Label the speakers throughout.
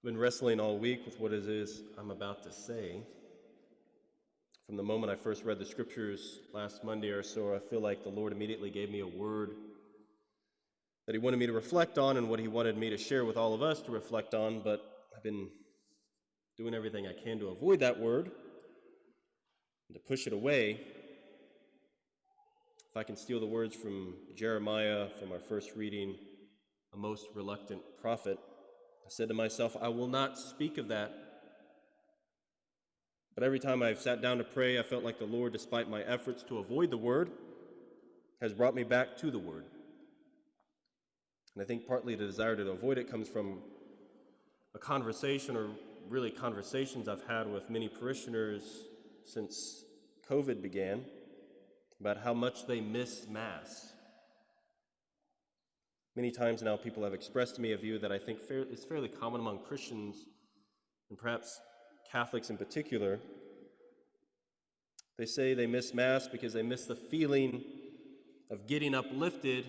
Speaker 1: Been wrestling all week with what it is I'm about to say. From the moment I first read the scriptures last Monday or so, I feel like the Lord immediately gave me a word that He wanted me to reflect on and what He wanted me to share with all of us to reflect on, but I've been doing everything I can to avoid that word and to push it away. If I can steal the words from Jeremiah from our first reading, a most reluctant prophet, I said to myself, I will not speak of that. But every time I've sat down to pray, I felt like the Lord, despite my efforts to avoid the word, has brought me back to the word. And I think partly the desire to avoid it comes from a conversation, or really conversations I've had with many parishioners since COVID began, about how much they miss Mass. Many times now people have expressed to me a view that I think is fairly common among Christians, and perhaps Catholics in particular. They say they miss Mass because they miss the feeling of getting uplifted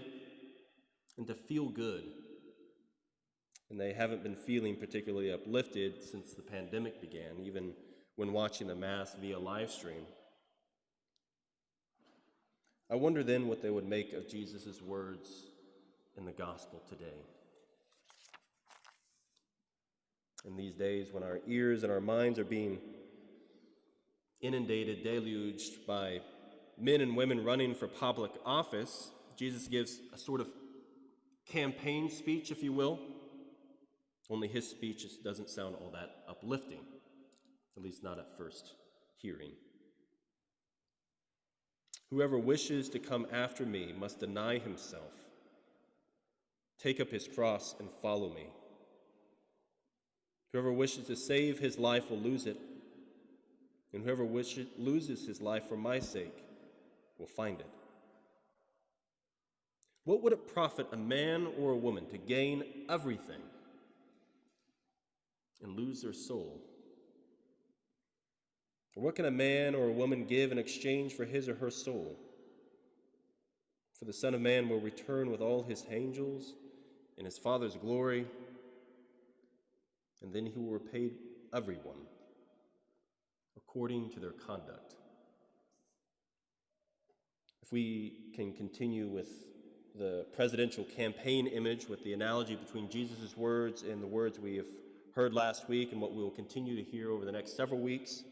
Speaker 1: and to feel good. And they haven't been feeling particularly uplifted since the pandemic began, even when watching the Mass via live stream. I wonder then what they would make of Jesus' words in the gospel today. In these days when our ears and our minds are being inundated, deluged by men and women running for public office, Jesus gives a sort of campaign speech, if you will. Only his speech doesn't sound all that uplifting, at least not at first hearing. Whoever wishes to come after me must deny himself, take up his cross and follow me. Whoever wishes to save his life will lose it, and whoever loses his life for my sake will find it. What would it profit a man or a woman to gain everything and lose their soul? Or what can a man or a woman give in exchange for his or her soul? For the Son of Man will return with all his angels in his Father's glory, and then he will repay everyone according to their conduct. If we can continue with the presidential campaign image, with the analogy between Jesus' words and the words we have heard last week and what we will continue to hear over the next several weeks,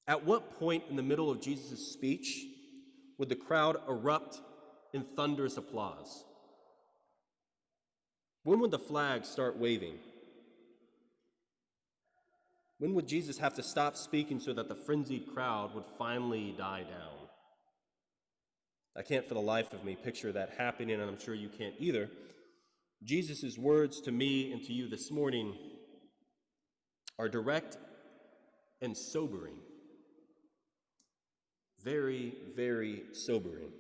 Speaker 1: at what point in the middle of Jesus' speech would the crowd erupt in thunderous applause? When would the flag start waving? When would Jesus have to stop speaking so that the frenzied crowd would finally die down? I can't for the life of me picture that happening, and I'm sure you can't either. Jesus' words to me and to you this morning are direct and sobering. Very, very sobering.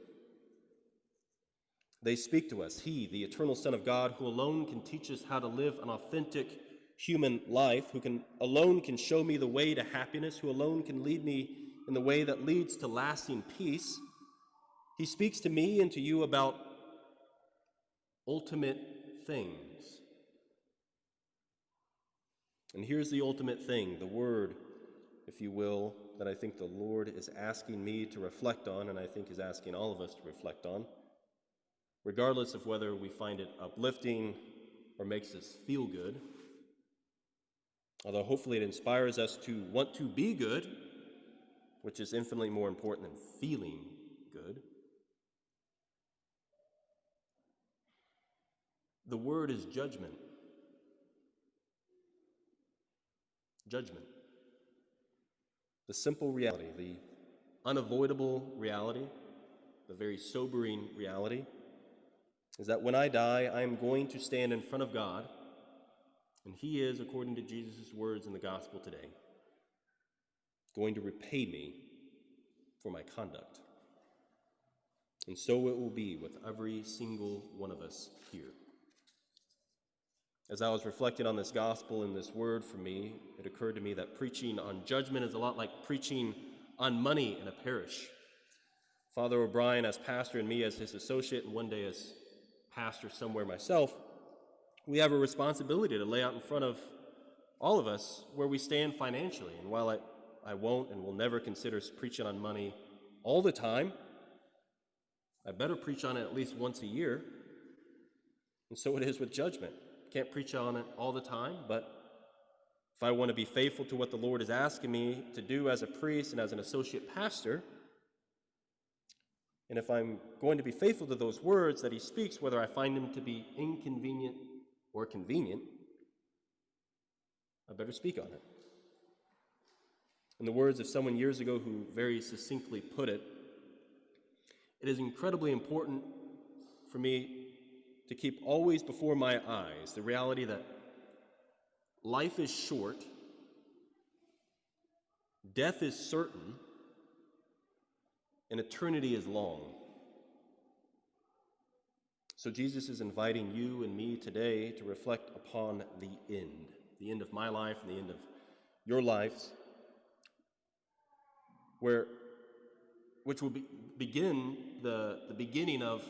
Speaker 1: They speak to us. He, the eternal Son of God, who alone can teach us how to live an authentic human life, who alone can show me the way to happiness, who alone can lead me in the way that leads to lasting peace. He speaks to me and to you about ultimate things. And here's the ultimate thing, the word, if you will, that I think the Lord is asking me to reflect on, and I think is asking all of us to reflect on, regardless of whether we find it uplifting or makes us feel good. Although hopefully it inspires us to want to be good, which is infinitely more important than feeling good. The word is judgment. Judgment. The simple reality, the unavoidable reality, the very sobering reality, is that when I die, I am going to stand in front of God, and He is, according to Jesus' words in the gospel today, going to repay me for my conduct. And so it will be with every single one of us here. As I was reflecting on this gospel and this word for me, it occurred to me that preaching on judgment is a lot like preaching on money in a parish. Father O'Brien as pastor and me as his associate, and one day as pastor somewhere myself, We have a responsibility to lay out in front of all of us where we stand financially. And while I won't and will never consider preaching on money all the time, I better preach on it at least once a year. And so it is with judgment. Can't preach on it all the time, but if I want to be faithful to what the Lord is asking me to do as a priest and as an associate pastor, and if I'm going to be faithful to those words that he speaks, whether I find them to be inconvenient or convenient, I better speak on it. In the words of someone years ago who very succinctly put it, it is incredibly important for me to keep always before my eyes the reality that life is short, death is certain, and eternity is long. So Jesus is inviting you and me today to reflect upon the end of my life and the end of your lives, which will begin the beginning of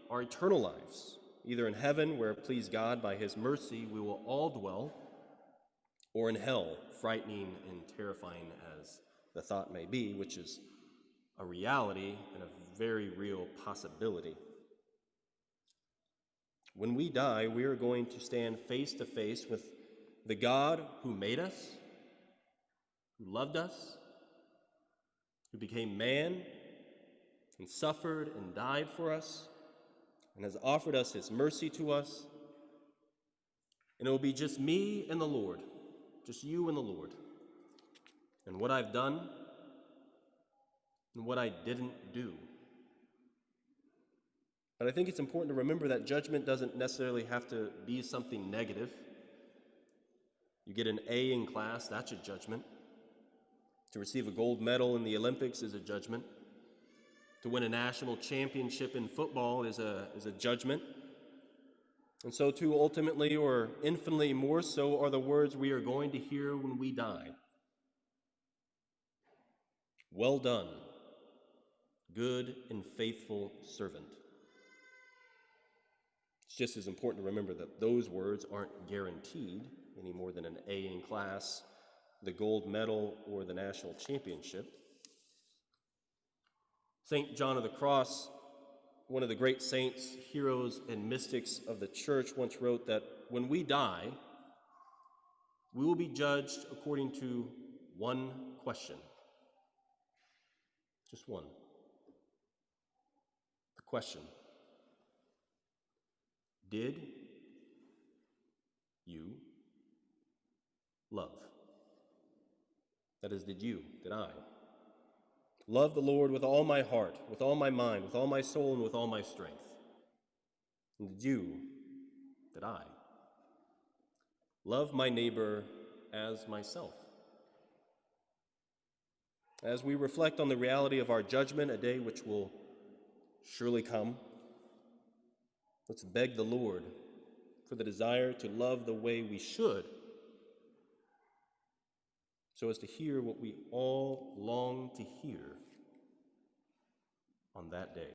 Speaker 1: our eternal lives, either in heaven, where, please God, by his mercy, we will all dwell, or in hell, frightening and terrifying as the thought may be, which is a reality and a very real possibility. When we die, we are going to stand face to face with the God who made us, who loved us, who became man and suffered and died for us, and has offered us his mercy to us. And it will be just me and the Lord, just you and the Lord, and what I've done and what I didn't do. But I think it's important to remember that judgment doesn't necessarily have to be something negative. You get an A in class, that's a judgment. To receive a gold medal in the Olympics is a judgment. To win a national championship in football is a judgment. And so too, ultimately, or infinitely more so, are the words we are going to hear when we die. Well done, good and faithful servant. It's just as important to remember that those words aren't guaranteed any more than an A in class, the gold medal, or the national championship. St. John of the Cross, one of the great saints, heroes, and mystics of the church, once wrote that when we die, we will be judged according to one question. Just one. The question: did you love? That is, did I love the Lord with all my heart, with all my mind, with all my soul, and with all my strength? And did I love my neighbor as myself? As we reflect on the reality of our judgment, a day which will surely come, let's beg the Lord for the desire to love the way we should, so as to hear what we all long to hear on that day.